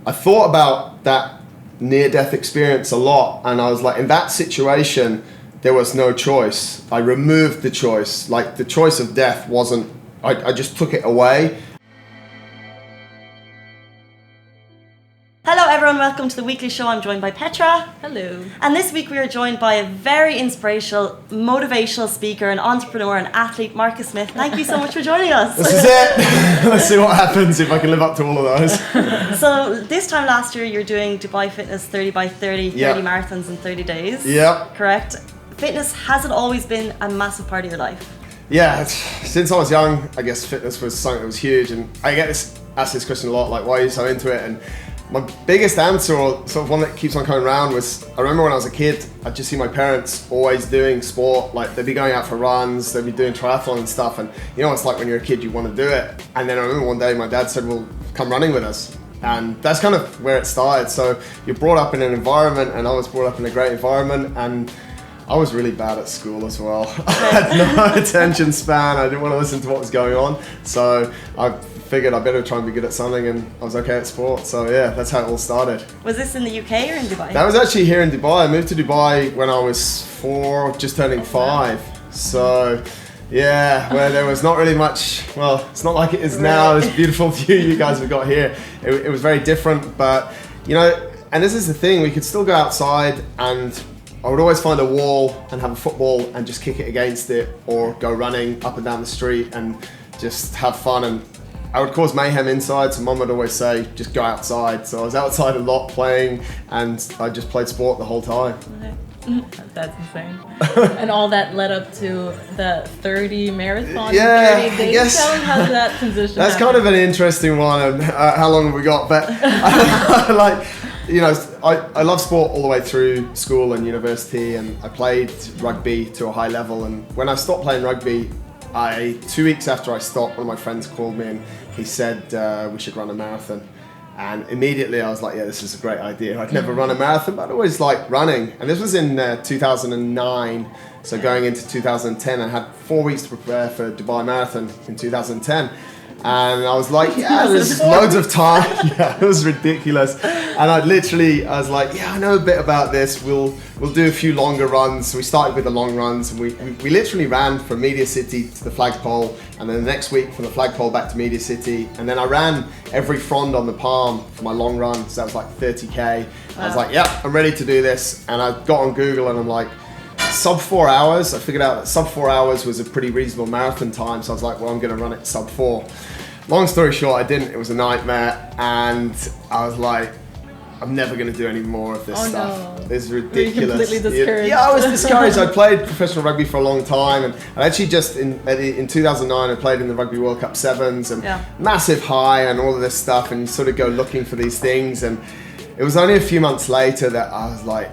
I thought about that near-death experience a lot, and I was like, in that situation, there was no choice. I removed the choice. Like, the choice of death wasn't, I just took it away. Hello everyone, welcome to the weekly show. I'm joined by Petra. Hello. And this week we are joined by a very inspirational, motivational speaker, an entrepreneur and athlete, Marcus Smith. Thank you so much for joining us. This is it. Let's see what happens if I can live up to all of those. So this time last year you're doing Dubai Fitness 30 by 30, 30 marathons in 30 days. Yeah. Correct? Fitness hasn't always been a massive part of your life. Yeah, since I was young, I guess fitness was something that was huge, and I get asked this question a lot, like, why are you so into it? And my biggest answer, or sort of one that keeps on coming around, was I remember when I was a kid, I'd just see my parents always doing sport. Like, they'd be going out for runs, they'd be doing triathlon and stuff, and you know, it's like when you're a kid, you want to do it. And then I remember one day my dad said, well, come running with us. And that's kind of where it started. So you're brought up in an environment, and I was brought up in a great environment, and I was really bad at school as well. I had no attention span. I didn't want to listen to what was going on. So I figured I better try and be good at something, and I was okay at sport. So yeah, that's how it all started. Was this in the UK or in Dubai? That was actually here in Dubai. I moved to Dubai when I was 4, just turning 5. So yeah, where there was not really much, well, it's not like it is now, this beautiful view you guys have got here. It was very different, but you know, and this is the thing, we could still go outside, and I would always find a wall and have a football and just kick it against it, or go running up and down the street and just have fun. And I would cause mayhem inside, so Mum would always say, just go outside. So I was outside a lot playing, and I just played sport the whole time. That's insane. And all that led up to the 30 marathon. Yeah, 30 days. yes. Tell them how that transition That's happened. kind of an interesting one, and how long have we got? But like, you know, I love sport all the way through school and university, and I played rugby to a high level. And when I stopped playing rugby, 2 weeks after I stopped, one of my friends called me and he said we should run a marathon. And immediately I was like, yeah, this is a great idea. I'd never run a marathon, but I always liked running. And this was in 2009, so going into 2010, I had 4 weeks to prepare for Dubai Marathon in 2010. And I was like, yeah, there's loads of time. Yeah, it was ridiculous. And I was like, yeah, I know a bit about this. We'll do a few longer runs. So we started with the long runs, and we literally ran from Media City to the flagpole, and then the next week from the flagpole back to Media City. And then I ran every frond on the palm for my long run. So that was like 30K. I was like, yeah, I'm ready to do this. And I got on Google, and I'm like, sub 4 hours. I figured out that sub 4 hours was a pretty reasonable marathon time. So I was like, well, I'm going to run it sub 4. Long story short, I didn't. It was a nightmare, and I was like, I'm never going to do any more of this stuff. No. It's ridiculous. Were you completely discouraged? Yeah, I was discouraged. I played professional rugby for a long time, and I actually just in 2009 I played in the Rugby World Cup Sevens, and massive high and all of this stuff, and you sort of go looking for these things. And it was only a few months later that I was like,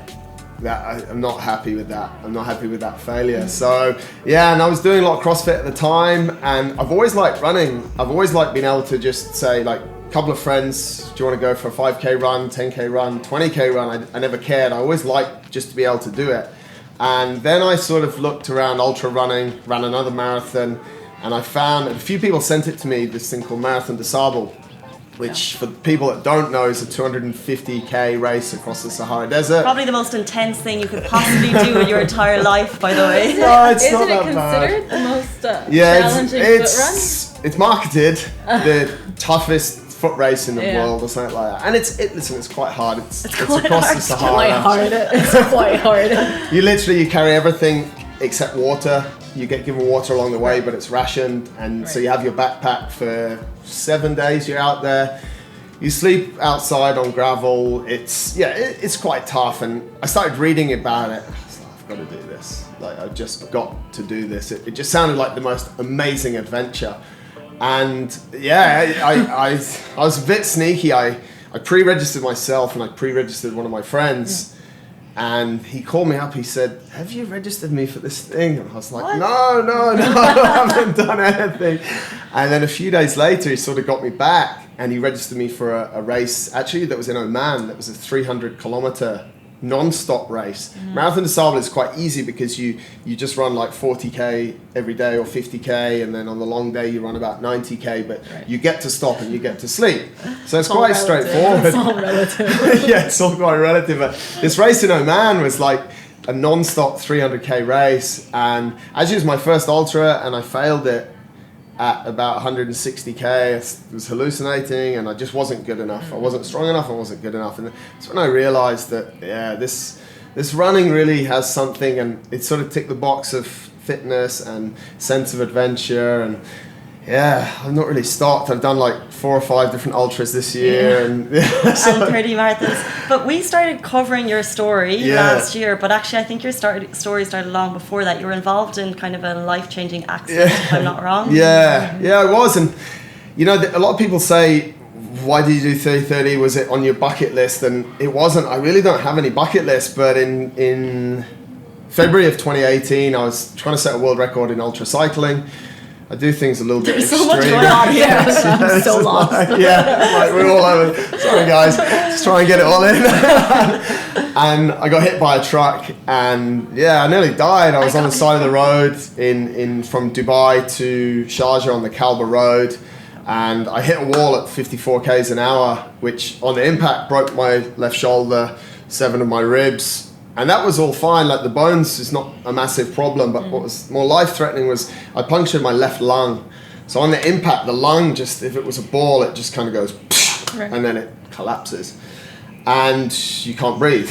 I'm not happy with that. I'm not happy with that failure. So yeah, and I was doing a lot of CrossFit at the time, and I've always liked running. I've always liked being able to just say, like, a couple of friends, do you want to go for a 5K run, 10K run, 20K run? I never cared. I always liked just to be able to do it. And then I sort of looked around ultra running, ran another marathon, and I found a few people sent it to me, this thing called Marathon des Sables, which for people that don't know is a 250K race across the Sahara Desert. Probably the most intense thing you could possibly do in your entire life, by the way. No, it's Isn't not that it bad. considered the most challenging foot run? It's marketed the toughest foot race in the world or something like that. And it's quite hard. It's quite across hard. the Sahara. It's quite hard. You carry everything except water. You get given water along the way, but it's rationed, and so you have your backpack for 7 days. You're out there. You sleep outside on gravel. It's quite tough. And I started reading about it. I was like, I've got to do this. Like, I've just got to do this. It just sounded like the most amazing adventure. And yeah, I was a bit sneaky. I pre-registered myself, and I pre-registered one of my friends. And he called me up, he said, have you registered me for this thing? And I was like, no, I haven't done anything. And then a few days later, he sort of got me back, and he registered me for a race, actually, that was in Oman. That was a 300 kilometer non-stop race. Marathon des Sables is quite easy because you just run like 40k every day or 50k, and then on the long day you run about 90k, but you get to stop and you get to sleep. So it's quite straightforward. It's all relative. Yeah, it's all quite relative. But this race in Oman was like a non-stop 300k race, and actually it was my first ultra, and I failed it at about 160k. I was hallucinating, and I just wasn't good enough. I wasn't strong enough. I wasn't good enough, and that's when I realised that this running really has something, and it sort of ticked the box of fitness and sense of adventure. And I've not really stopped. I've done like 4 or 5 different ultras this year, and 30 marathons. But we started covering your story last year, but actually I think your story started long before that. You were involved in kind of a life-changing accident, if I'm not wrong. Yeah, I was. And you know, a lot of people say, why did you do 30-30? Was it on your bucket list? And it wasn't. I really don't have any bucket list, but in February of 2018 I was trying to set a world record in ultra cycling. I do things a little bit extreme. So much going on here. I'm so lost. Like we're all over. Sorry guys, just try and get it all in. And I got hit by a truck, and I nearly died. I was on the side of the road in from Dubai to Sharjah on the Kalba road, and I hit a wall at 54 k's an hour, which on the impact broke my left shoulder, 7 of my ribs. And that was all fine, like the bones is not a massive problem, but what was more life-threatening was I punctured my left lung. So on the impact, the lung just, if it was a ball, it just kind of goes, and then it collapses. And you can't breathe.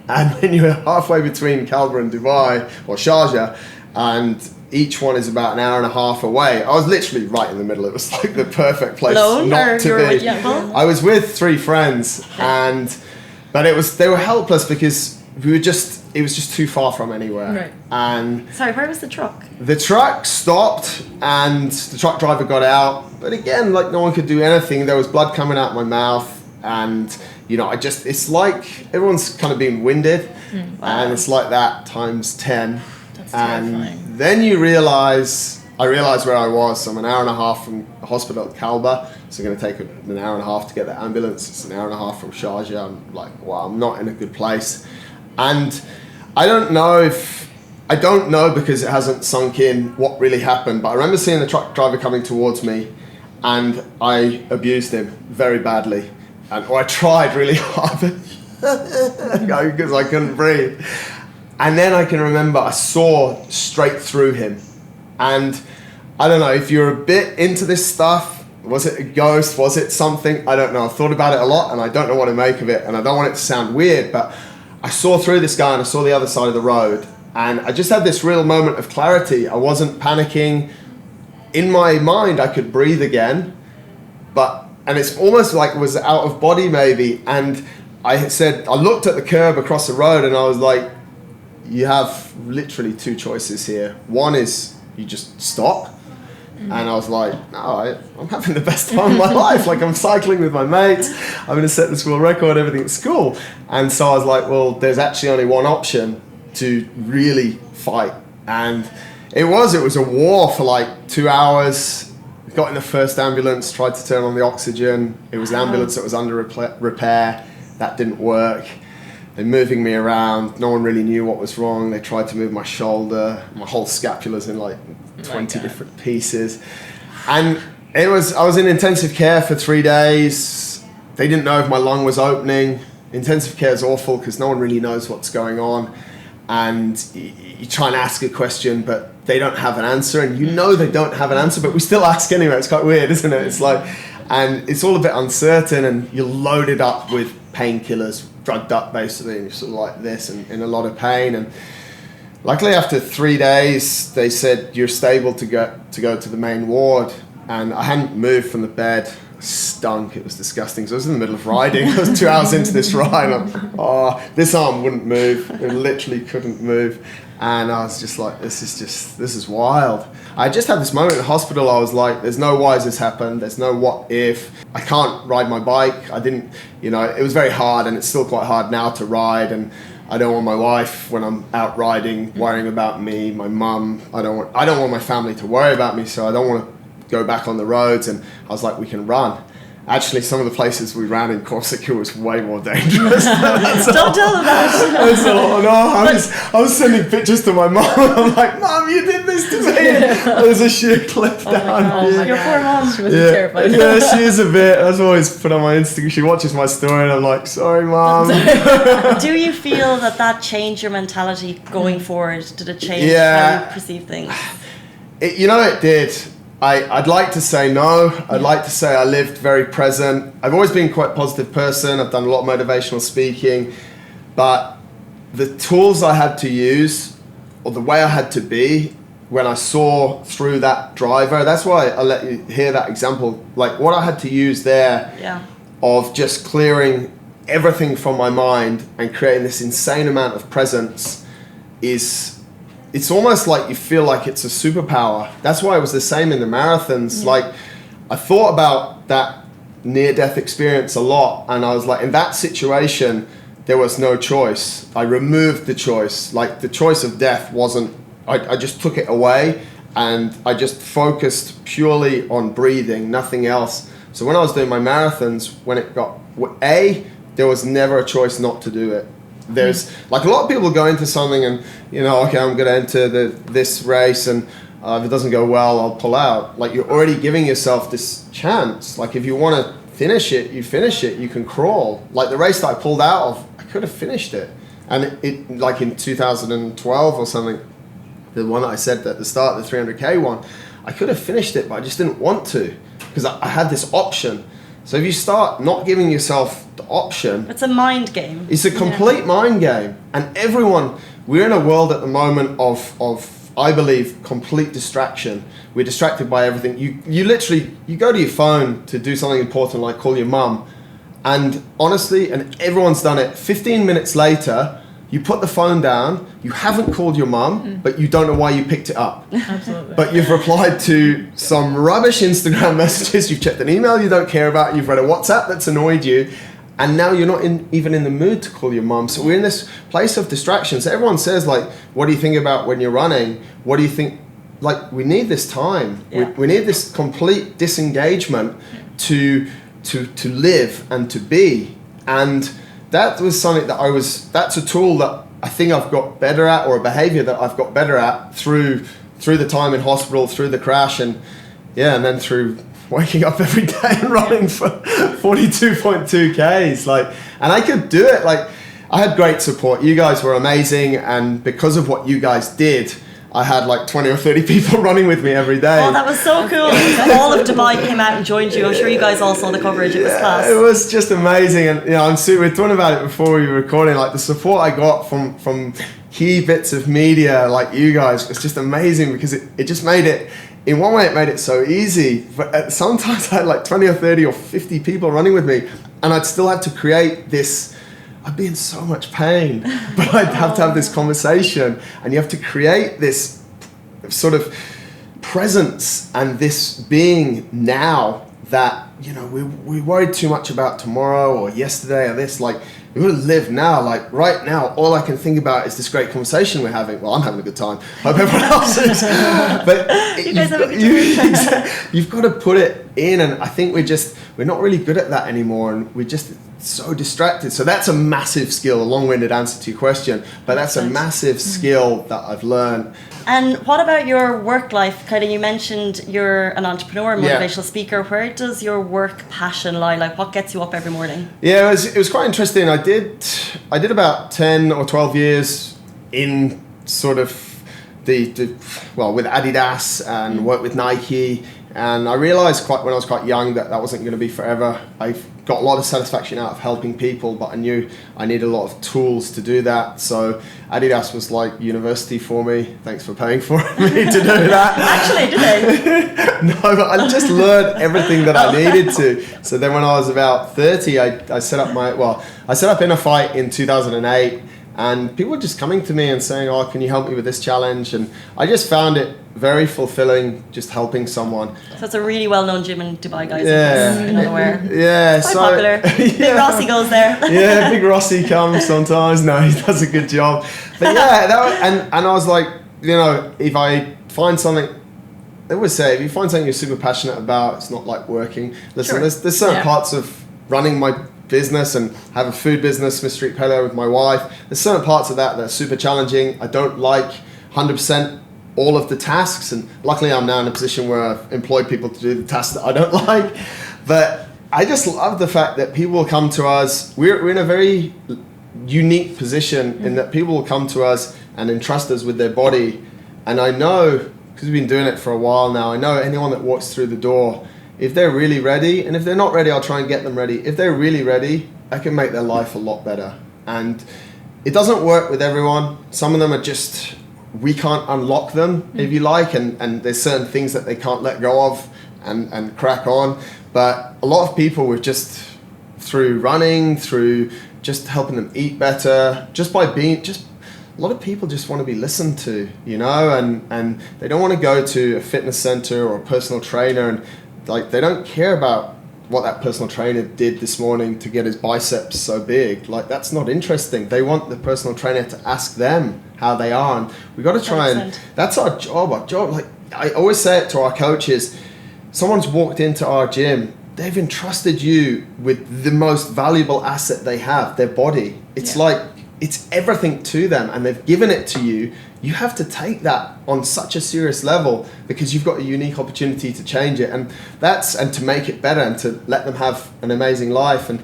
And then you're halfway between Kalba and Dubai, or Sharjah, and each one is about an hour and a half away. I was literally right in the middle. It was like the perfect place not to be. I was with 3 friends, but they were helpless because it was just too far from anywhere. Right. And sorry, where was the truck? The truck stopped, and the truck driver got out. But again, like no one could do anything. There was blood coming out my mouth, and you know, it's like everyone's kind of being winded, and it's like that times 10. That's terrifying. And then I realised where I was. So I'm an hour and a half from the hospital at Kalba. So I'm going to take an hour and a half to get the ambulance. It's an hour and a half from Sharjah. I'm like, wow, I'm not in a good place. And I don't know because it hasn't sunk in what really happened, but I remember seeing the truck driver coming towards me, and I abused him very badly. Or I tried really hard because I couldn't breathe. And then I can remember I saw straight through him. And I don't know, if you're a bit into this stuff, was it a ghost? Was it something? I don't know. I've thought about it a lot, and I don't know what to make of it. And I don't want it to sound weird, but I saw through this guy and I saw the other side of the road, and I just had this real moment of clarity. I wasn't panicking. In my mind, I could breathe again, and it's almost like it was out of body maybe. And I looked at the curb across the road, and I was like, you have literally 2 choices here. One is you just stop. And I was like, no, I'm having the best time of my life. Like, I'm cycling with my mates. I'm going to set this world record. Everything's cool. And so I was like, well, there's actually only one option to really fight. And it was a war for like 2 hours. Got in the first ambulance, tried to turn on the oxygen. It was an ambulance that was under repair. That didn't work. They're moving me around. No one really knew what was wrong. They tried to move my shoulder. My whole scapula's in like 20 different pieces. And I was in intensive care for 3 days. They didn't know if my lung was opening. Intensive care is awful because no one really knows what's going on. And you try and ask a question, but they don't have an answer. And you know they don't have an answer, but we still ask anyway. It's quite weird, isn't it? It's like, and it's all a bit uncertain, and you're loaded up with painkillers, drugged up basically, and you're sort of like this and in a lot of pain. And luckily after 3 days, they said you're stable to go to the main ward. And I hadn't moved from the bed. I stunk. It was disgusting. So I was in the middle of riding. I was 2 hours into this ride. This arm wouldn't move. It literally couldn't move. And I was just like, this is wild. I just had this moment in the hospital. I was like, there's no why has this happened. There's no what if. I can't ride my bike. I didn't, it was very hard, and it's still quite hard now to ride. And I don't want my wife, when I'm out riding, worrying about me, my mum. I don't want my family to worry about me, so I don't want to go back on the roads. And I was like, we can run. Actually, some of the places we ran in Corsica was way more dangerous. Don't tell them that. I was sending pictures to my mum. I'm like, Mum, you did this to me. There's a sheer cliff down. Your poor mum. She was terrified. Yeah, she is a bit. I've always put on my Instagram. She watches my story, and I'm like, sorry, Mum. Do you feel that changed your mentality going forward? Did it change how you perceive things? It did. I'd like to say no. I'd like to say I lived very present. I've always been quite a positive person. I've done a lot of motivational speaking. But the tools I had to use, or the way I had to be, when I saw through that driver, that's why I let you hear that example. Like what I had to use there of just clearing everything from my mind and creating this insane amount of presence it's almost like you feel like it's a superpower. That's why it was the same in the marathons. Like I thought about that near-death experience a lot, and I was like, in that situation, there was no choice. I removed the choice. Like the choice of death wasn't, I just took it away, and I just focused purely on breathing, nothing else. So when I was doing my marathons, when it got there was never a choice not to do it. There's like a lot of people go into something and okay, I'm going to enter this race, and if it doesn't go well, I'll pull out. Like you're already giving yourself this chance. Like if you want to finish it, you finish it. You can crawl. Like the race that I pulled out of, I could have finished it. And it like in 2012 or something, the one that I said at the start, the 300k one, I could have finished it, but I just didn't want to because I had this option. So if you start not giving yourself the option... It's a mind game. It's a complete mind game. And we're in a world at the moment of I believe, complete distraction. We're distracted by everything. You literally, you go to your phone to do something important like call your mum. And honestly, and everyone's done it, 15 minutes later, you put the phone down, you haven't called your mum, but you don't know why you picked it up. Absolutely. But you've replied to some rubbish Instagram messages, you've checked an email you don't care about, you've read a WhatsApp that's annoyed you, and now you're not even in the mood to call your mum. So we're in this place of distraction. So everyone says, like, what do you think about when you're running? What do you think? Like, we need this time. Yeah. We need this complete disengagement to live and to be. And that was something that's a tool that I think I've got better at, or a behavior that I've got better at through the time in hospital, through the crash, and then through waking up every day and running for 42.2 Ks. And I could do it. Like, I had great support. You guys were amazing. And because of what you guys did, I had like 20 or 30 people running with me every day. Oh, that was so cool. All of Dubai came out and joined you. I'm sure you guys all saw the coverage. It was class. It was just amazing. And we were talking about it before we were recording, like the support I got from key bits of media like you guys was just amazing, because it just made it, in one way it made it so easy, but sometimes I had like 20 or 30 or 50 people running with me, and I'd still have to create this. I'd be in so much pain, but I'd have to have this conversation, and you have to create this sort of presence and this being now that, we worried too much about tomorrow or yesterday or this. Like, we want to live now. Like, right now, all I can think about is this great conversation we're having. Well, I'm having a good time. Hope everyone else is. But you've got to put it in, and I think we're not really good at that anymore, and we're just so distracted. So that's a massive skill, a long-winded answer to your question, but that's a massive skill that I've learned. And what about your work life? Kind of, you mentioned you're an entrepreneur, motivational speaker. Where does your work passion lie? Like, what gets you up every morning? Yeah, it was quite interesting. I did about 10 or 12 years in sort of with Adidas and worked with Nike. And I realized when I was quite young that wasn't going to be forever. I got a lot of satisfaction out of helping people, but I knew I needed a lot of tools to do that. So Adidas was like university for me. Thanks for paying for me to do that. Actually, did they? No, but I just learned everything that I needed to. So then when I was about 30, I set up Inner Fight in 2008. And people were just coming to me and saying, "Oh, can you help me with this challenge?" And I just found it very fulfilling, just helping someone. So it's a really well-known gym in Dubai, guys. Yeah, if you're not aware. Yeah, quite popular. Big Rossi goes there. Yeah, Big Rossi comes sometimes. No, he does a good job. But yeah, and I was like, if I find something they always say, if you find something you're super passionate about, it's not like working. Listen, Sure. there's certain parts of running my business and have a food business, Smith Street Paleo with my wife. There's certain parts of that are super challenging. I don't like 100% all of the tasks, and luckily I'm now in a position where I've employed people to do the tasks that I don't like. But I just love the fact that people will come to us. We're in a very unique position in that people will come to us and entrust us with their body. And I know, because we've been doing it for a while now, I know anyone that walks through the door, if they're really ready, and if they're not ready, I'll try and get them ready. If they're really ready, I can make their life a lot better. And it doesn't work with everyone. Some of them are just, we can't unlock them, if you like, and there's certain things that they can't let go of and crack on. But a lot of people, we've just, through running, through just helping them eat better, just by being, just a lot of people just want to be listened to, you know, and they don't want to go to a fitness center or a personal trainer, and like they don't care about what that personal trainer did this morning to get his biceps so big. Like, that's not interesting. They want the personal trainer to ask them how they are, and we got to try 100%. and that's our job. Like, I always say it to our coaches, someone's walked into our gym, they've entrusted you with the most valuable asset they have, their body. It's like, it's everything to them, and they've given it to you. You have to take that on such a serious level, because you've got a unique opportunity to change it, and to make it better, and to let them have an amazing life. And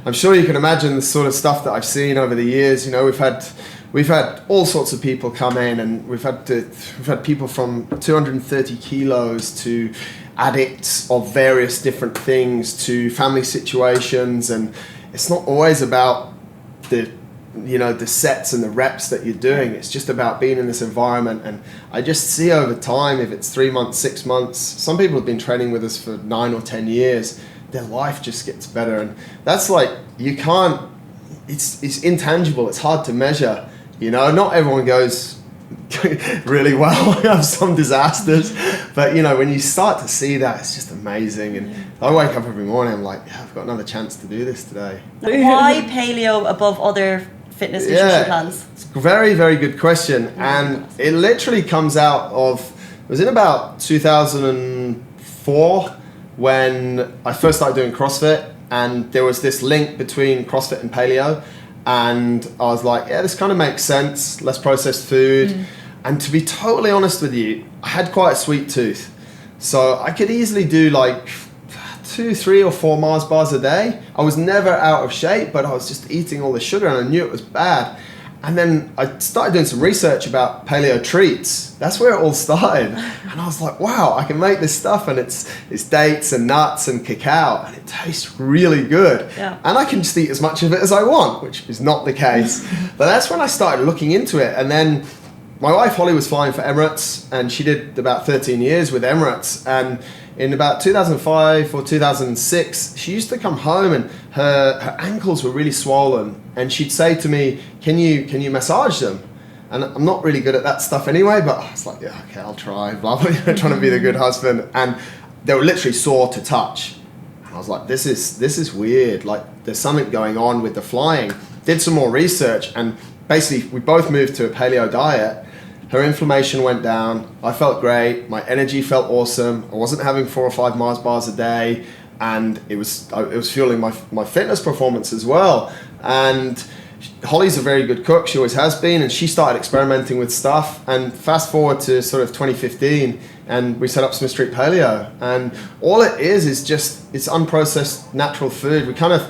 I'm sure you can imagine the sort of stuff that I've seen over the years. You know, we've had all sorts of people come in, and we've had people from 230 kilos to addicts of various different things to family situations, and it's not always about the sets and the reps that you're doing. It's just about being in this environment. And I just see over time, if it's 3 months, 6 months, some people have been training with us for 9 or 10 years, their life just gets better. And that's like, you can't, it's intangible, it's hard to measure, you know. Not everyone goes really well. We have some disasters, but you know, when you start to see that, it's just amazing. And I wake up every morning, I'm like, yeah, I've got another chance to do this today. Why paleo above other fitness nutrition plans? It's a very, very good question. And it literally comes out of, it was in about 2004 when I first started doing CrossFit, and there was this link between CrossFit and paleo. And I was like, yeah, this kind of makes sense, less processed food. And to be totally honest with you, I had quite a sweet tooth. So I could easily do like 2, 3 or 4 Mars bars a day. I was never out of shape, but I was just eating all the sugar, and I knew it was bad. And then I started doing some research about paleo treats. That's where it all started. And I was like, wow, I can make this stuff, and it's dates and nuts and cacao, and it tastes really good. Yeah. And I can just eat as much of it as I want, which is not the case. But that's when I started looking into it. And then my wife Holly was flying for Emirates, and she did about 13 years with Emirates. And in about 2005 or 2006, she used to come home, and her ankles were really swollen, and she'd say to me, can you massage them? And I'm not really good at that stuff anyway, but I was like, yeah, okay, I'll try, blah, blah, trying to be the good husband. And they were literally sore to touch. And I was like, this is weird. Like, there's something going on with the flying. Did some more research, and basically we both moved to a paleo diet. Her inflammation went down. I felt great. My energy felt awesome. I wasn't having 4 or 5 Mars bars a day, and it was fueling my fitness performance as well. And Holly's a very good cook. She always has been, and she started experimenting with stuff. And fast forward to sort of 2015, and we set up Smith Street Paleo. And all it is just, it's unprocessed natural food. We kind of,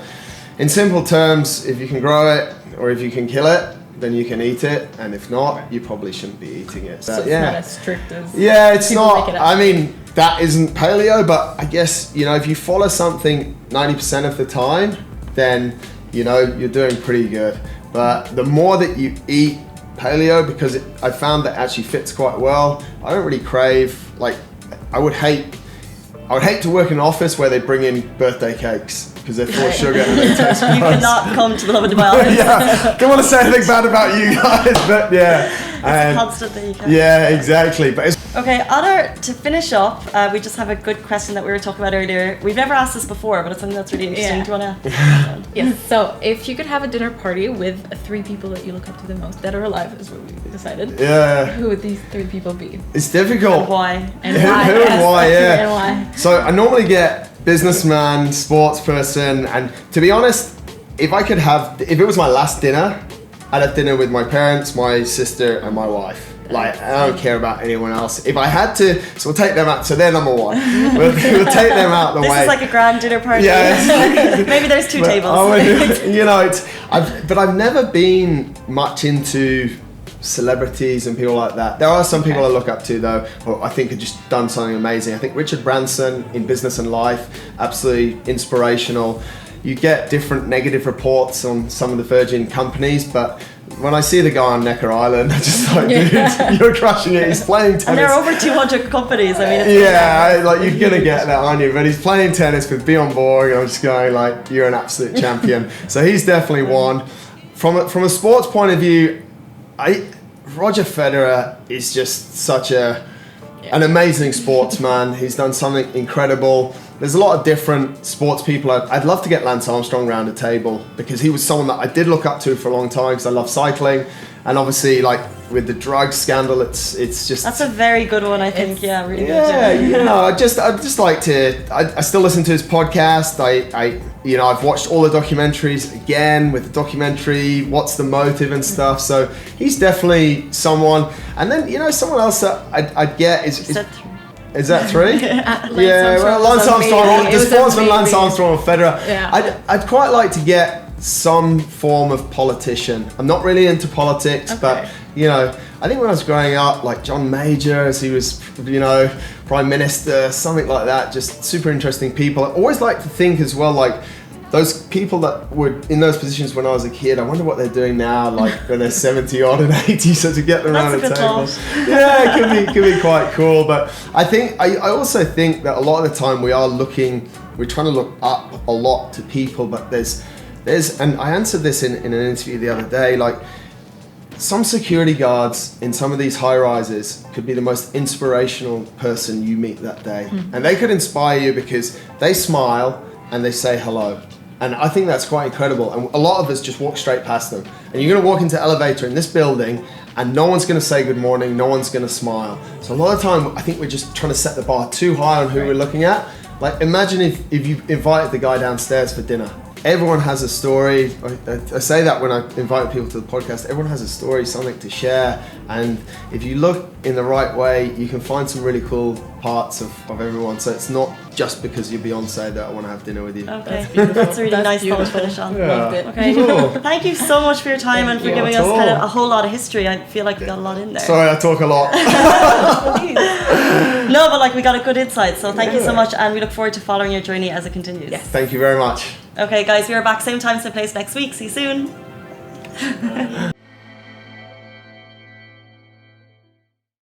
in simple terms, if you can grow it or if you can kill it, then you can eat it, and if not, you probably shouldn't be eating it. So it's not as strict as it's not. make it I mean, that isn't paleo, but I guess, you know, if you follow something 90% of the time, then, you know, you're doing pretty good. But the more that you eat paleo, because I found that actually fits quite well. I don't really crave, like, I would hate to work in an office where they bring in birthday cakes, because they're full of sugar and they taste gross. You cannot come to the Lovin Dubai office. Yeah, don't want to say anything bad about you guys, but yeah. It's a constant that you can. Yeah, exactly. But it's Okay, to finish up, we just have a good question that we were talking about earlier. We've never asked this before, but it's something that's really interesting. Yeah. Do you want to? Yes. So if you could have a dinner party with 3 people that you look up to the most, dead or alive, is what we decided. yeah, Who would these 3 people be? it's difficult. Why? And Who why? and Yes, why, yeah. And why? So I normally get businessman, sports person, and to be honest, if it was my last dinner, I'd have dinner with my parents, my sister, and my wife. Like, I don't care about anyone else. If I had to, so we'll take them out. So they're number 1. We'll take them out the This way. is like a grand dinner party. Yeah. Maybe there's 2 But tables. you know, but I've never been much into celebrities and people like that. There are some people I look up to though, or I think have just done something amazing. I think Richard Branson in Business and Life, absolutely inspirational. You get different negative reports on some of the Virgin companies, but when I see the guy on Necker Island, I just like, dude, you're crushing it. He's playing tennis. And there are over 200 companies. I mean, it's you're gonna get that, aren't you? But he's playing tennis with Bjorn Borg, and I'm just going like, you're an absolute champion. So he's definitely one. From a sports point of view, Roger Federer is just such an amazing sportsman. He's done something incredible. There's a lot of different sports people. I'd love to get Lance Armstrong round the table because he was someone that I did look up to for a long time because I love cycling, and obviously like with the drug scandal, it's just That's a very good one, I think. Yeah, really yeah. good. You know, I'd just like to. I still listen to his podcast. I've watched all the documentaries again with the documentary What's the Motive and stuff. So he's definitely someone. And then someone else that I'd get is. Is that 3? Lance Armstrong. The sportsman, Lance Armstrong and Federer. Yeah. I'd quite like to get some form of politician. I'm not really into politics, but I think when I was growing up, like John Major, as he was, Prime Minister, something like that. Just super interesting people. I always like to think as well, like those people that were in those positions when I was a kid, I wonder what they're doing now, like when they're 70 odd and 80, so to get them around the table. Yeah, it could be quite cool. But I also think that a lot of the time we're trying to look up a lot to people, but there's and I answered this in an interview the other day, like some security guards in some of these high rises could be the most inspirational person you meet that day. And they could inspire you because they smile and they say hello. And I think that's quite incredible. And a lot of us just walk straight past them. And you're gonna walk into the elevator in this building and no one's gonna say good morning, no one's gonna smile. So a lot of the time, I think we're just trying to set the bar too high on who we're looking at. Like imagine if you invited the guy downstairs for dinner. Everyone has a story. I say that when I invite people to the podcast, everyone has a story, something to share. And if you look in the right way, you can find some really cool parts of everyone. So it's not just because you're Beyonce that I want to have dinner with you. Okay, that's a really nice thought to finish on. Yeah. Loved it. Okay, Cool. Thank you so much for your time and for giving us kind of a whole lot of history. I feel like we got a lot in there. Sorry, I talk a lot. No, but we got a good insight. So thank you so much, and we look forward to following your journey as it continues. Yes. Thank you very much. Okay, guys, we are back same time, same place next week. See you soon.